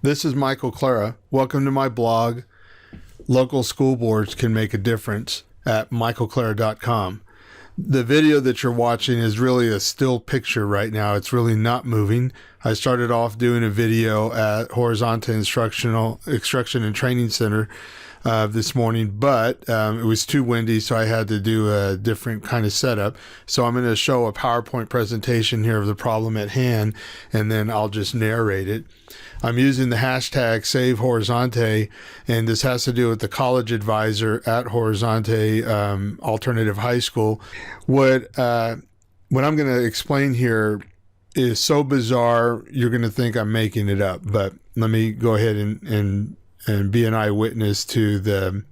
This is Michael Clara. Welcome to my blog, Local School Boards Can Make a Difference, at michaelclara.com. The video that you're watching is really a still picture right now. It's really not moving. I started off doing a video at Horizonte Instruction and Training Center this morning, but it was too windy, so I had to do a different kind of setup. So I'm going to show a PowerPoint presentation here of the problem at hand, and then I'll just narrate it. I'm using the hashtag #SaveHorizonte, and this has to do with the college advisor at Horizonte Alternative High School. What I'm going to explain here is so bizarre, you're going to think I'm making it up, but let me go ahead and be an eyewitness to the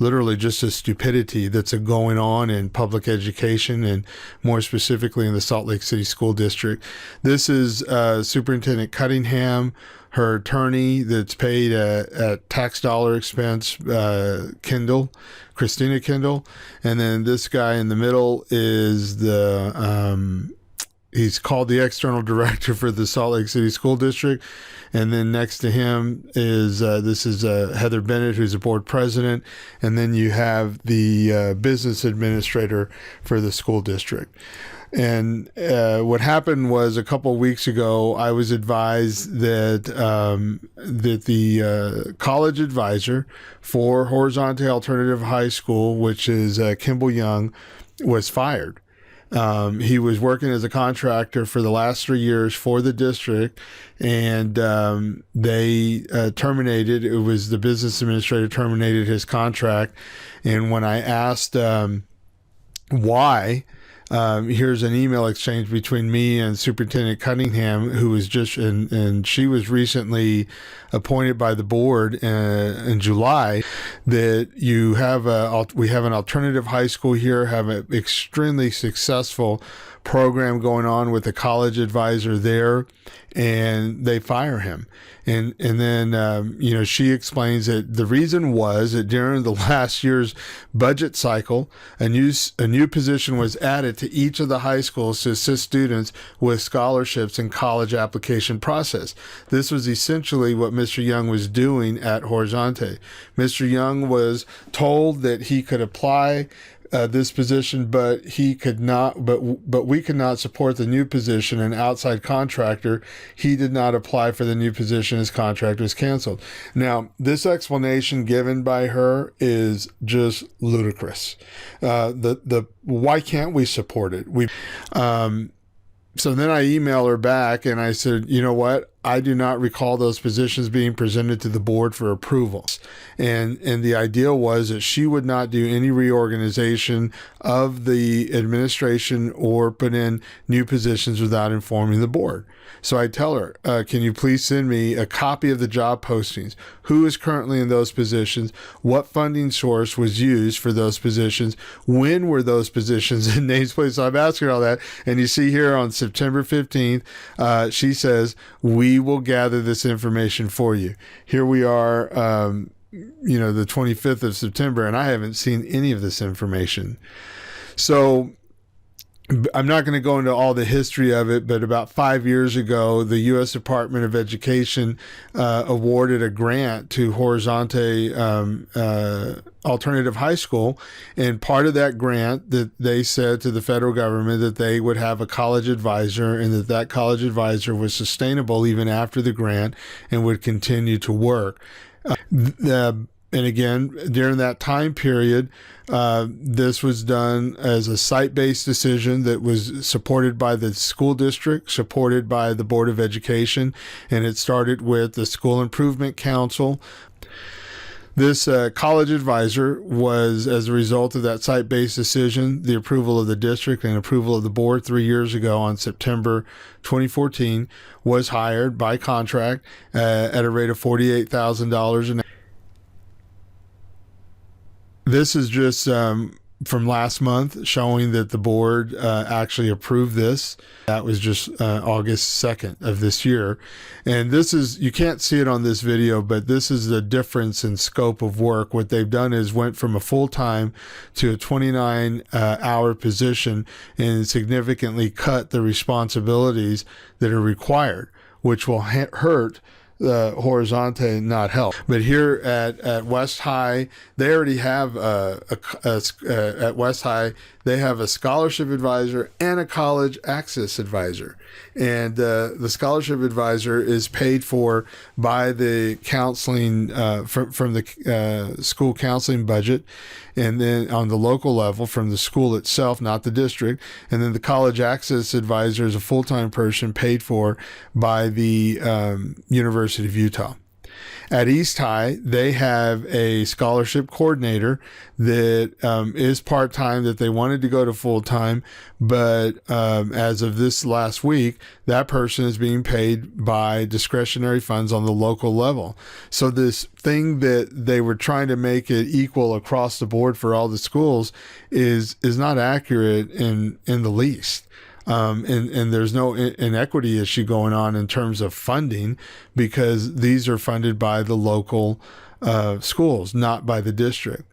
literally just the stupidity that's going on in public education, and more specifically in the Salt Lake City School District. This is Superintendent Cunningham, her attorney that's paid at tax dollar expense, Christina Kendall, and then this guy in the middle is he's called the external director for the Salt Lake City School District. And then next to him is Heather Bennett, who's a board president. And then you have the business administrator for the school district. And what happened was a couple of weeks ago, I was advised that the college advisor for Horizonte Alternative High School, which is Kimball Young, was fired. He was working as a contractor for the last 3 years for the district, and they terminated. It was the business administrator terminated his contract. And when I asked why, here's an email exchange between me and Superintendent Cunningham, who was and she was recently appointed by the board in July, that we have an alternative high school here, have an extremely successful program going on with a college advisor there, and they fire him. And then, she explains that the reason was that during the last year's budget cycle, a new position was added to each of the high schools to assist students with scholarships and college application process. This was essentially what Mr. Young was doing at Horizonte. Mr. Young was told that he could apply this position, but he could not. But we could not support the new position. An outside contractor. He did not apply for the new position. His contract was canceled. Now, this explanation given by her is just ludicrous. Why can't we support it? So then I emailed her back and I said, you know what? I do not recall those positions being presented to the board for approval. And the idea was that she would not do any reorganization of the administration or put in new positions without informing the board. So I tell her, can you please send me a copy of the job postings? Who is currently in those positions? What funding source was used for those positions? When were those positions in names, place? So I'm asking her all that. And you see here on September 15th, she says, we will gather this information for you. Here we are, the 25th of September, and I haven't seen any of this information. So I'm not going to go into all the history of it, but about 5 years ago, the U.S. Department of Education awarded a grant to Horizonte Alternative High School, and part of that grant, that they said to the federal government that they would have a college advisor, and that college advisor was sustainable even after the grant and would continue to work. And again, during that time period, this was done as a site-based decision that was supported by the school district, supported by the Board of Education, and it started with the School Improvement Council. This college advisor was, as a result of that site-based decision, the approval of the district and approval of the board 3 years ago on September 2014, was hired by contract at a rate of $48,000 an hour. This is just from last month, showing that the board actually approved this. That was just August 2nd of this year. And this is, you can't see it on this video, but this is the difference in scope of work. What they've done is went from a full-time to a 29-hour position, and significantly cut the responsibilities that are required, which will hurt Horizonte not help. But here at West High, they already have at West High, they have a scholarship advisor and a college access advisor. And the scholarship advisor is paid for by the counseling from the school counseling budget, and then on the local level from the school itself, not the district. And then the college access advisor is a full-time person paid for by the University of Utah. At East High, they have a scholarship coordinator that is part-time that they wanted to go to full-time, but as of this last week, that person is being paid by discretionary funds on the local level. So this thing that they were trying to make it equal across the board for all the schools is not accurate in the least. And there's no inequity issue going on in terms of funding, because these are funded by the local schools, not by the district.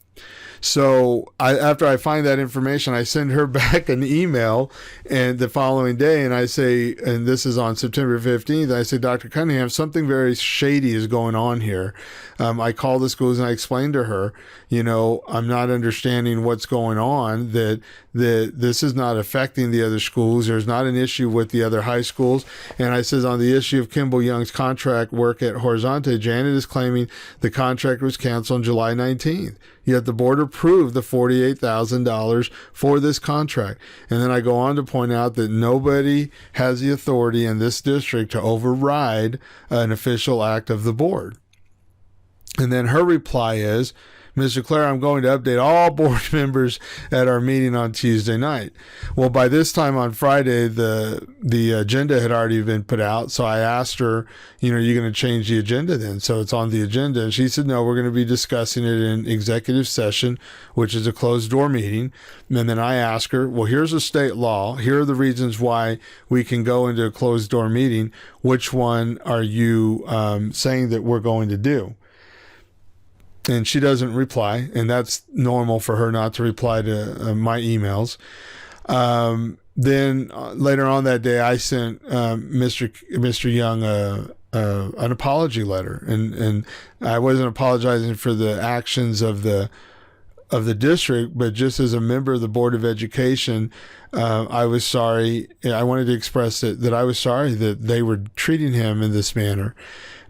So after I find that information, I send her back an email and the following day, and I say, and this is on September 15th, I say, Dr. Cunningham, something very shady is going on here. I call the schools and I explain to her, I'm not understanding what's going on, that this is not affecting the other schools. There's not an issue with the other high schools. And I says, on the issue of Kimball Young's contract work at Horizonte, Janet is claiming the contract was canceled on July 19th. Yet the board approved the $48,000 for this contract. And then I go on to point out that nobody has the authority in this district to override an official act of the board. And then her reply is, Mr. Clare, I'm going to update all board members at our meeting on Tuesday night. Well, by this time on Friday, the agenda had already been put out. So I asked her, are you going to change the agenda then? So it's on the agenda. And she said, no, we're going to be discussing it in executive session, which is a closed door meeting. And then I asked her, well, here's a state law. Here are the reasons why we can go into a closed door meeting. Which one are you saying that we're going to do? And she doesn't reply, and that's normal for her not to reply to my emails. Then later on that day, I sent Mr. Young an apology letter, and I wasn't apologizing for the actions of the district, but just as a member of the Board of Education, I was sorry. I wanted to express that I was sorry that they were treating him in this manner.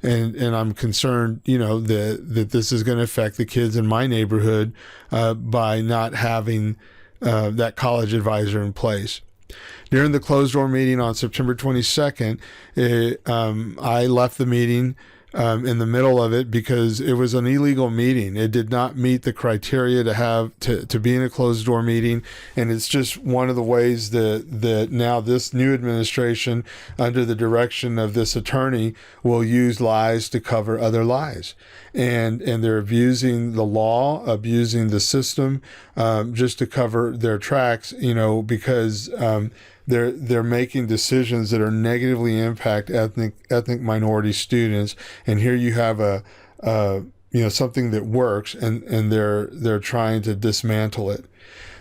And I'm concerned, that this is going to affect the kids in my neighborhood by not having that college advisor in place. During the closed door meeting on September 22nd, I left the meeting in the middle of it because it was an illegal meeting. It did not meet the criteria to be in a closed door meeting. And it's just one of the ways that now this new administration, under the direction of this attorney, will use lies to cover other lies. And they're abusing the law, abusing the system, just to cover their tracks, because they're making decisions that are negatively impact ethnic minority students. And here you have something that works, and they're trying to dismantle it.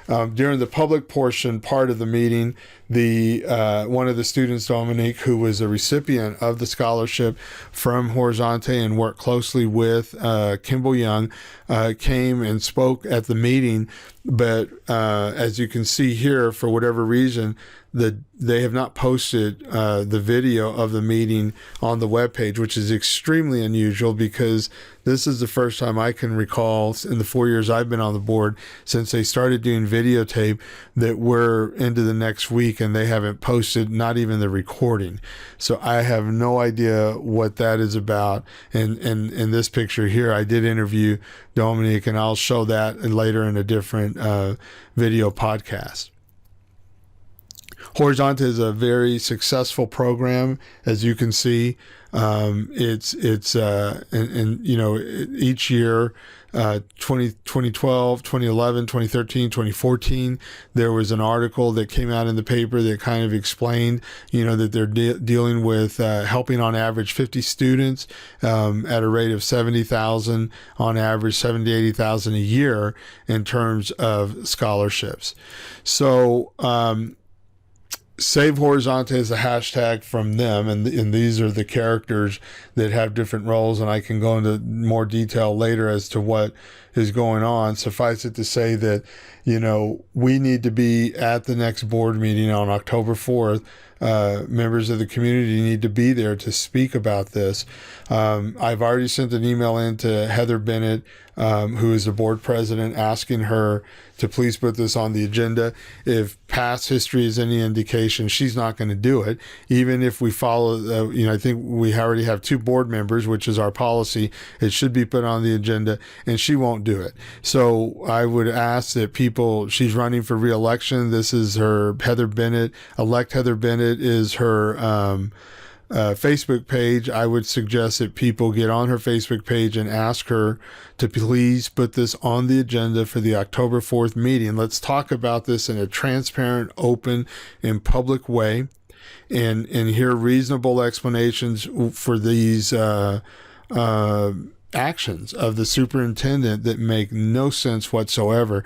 During the public portion part of the meeting, one of the students, Dominique, who was a recipient of the scholarship from Horizonte and worked closely with Kimball Young, came and spoke at the meeting. But as you can see here, for whatever reason, they have not posted the video of the meeting on the webpage, which is extremely unusual because this is the first time I can recall in the 4 years I've been on the board since they started doing videotape that we're into the next week and they haven't posted not even the recording. So I have no idea what that is about. And in this picture here, I did interview Dominique, and I'll show that later in a different video podcast. Horizonte is a very successful program, as you can see. It's each year, 2012, 2011, 2013, 2014, there was an article that came out in the paper that kind of explained, that they're dealing with helping on average 50 students at a rate of 70,000 on average, 70 to 80,000 a year in terms of scholarships. So, Save Horizonte is a hashtag from them, and these are the characters that have different roles, and I can go into more detail later as to what is going on. Suffice it to say that, we need to be at the next board meeting on October 4th. Members of the community need to be there to speak about this. I've already sent an email in to Heather Bennett, who is the board president, asking her to please put this on the agenda. If past history is any indication, she's not going to do it. Even if we follow, I think we already have 2 board members, which is our policy. It should be put on the agenda, and she won't do it. So I would ask that she's running for re-election. This is her, Heather Bennett. Elect Heather Bennett is her Facebook page. I would suggest that people get on her Facebook page and ask her to please put this on the agenda for the October 4th meeting. Let's talk about this in a transparent, open, and public way, and hear reasonable explanations for these actions of the superintendent that make no sense whatsoever.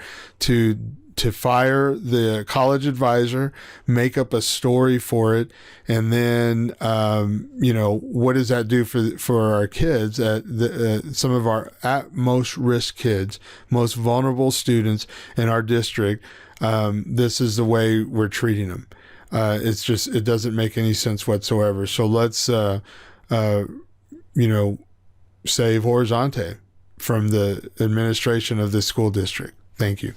To fire the college advisor, make up a story for it, and then what does that do for our kids, some of our at most risk kids, most vulnerable students in our district? This is the way we're treating them. It doesn't make any sense whatsoever. So let's save Horizonte from the administration of the school district. Thank you.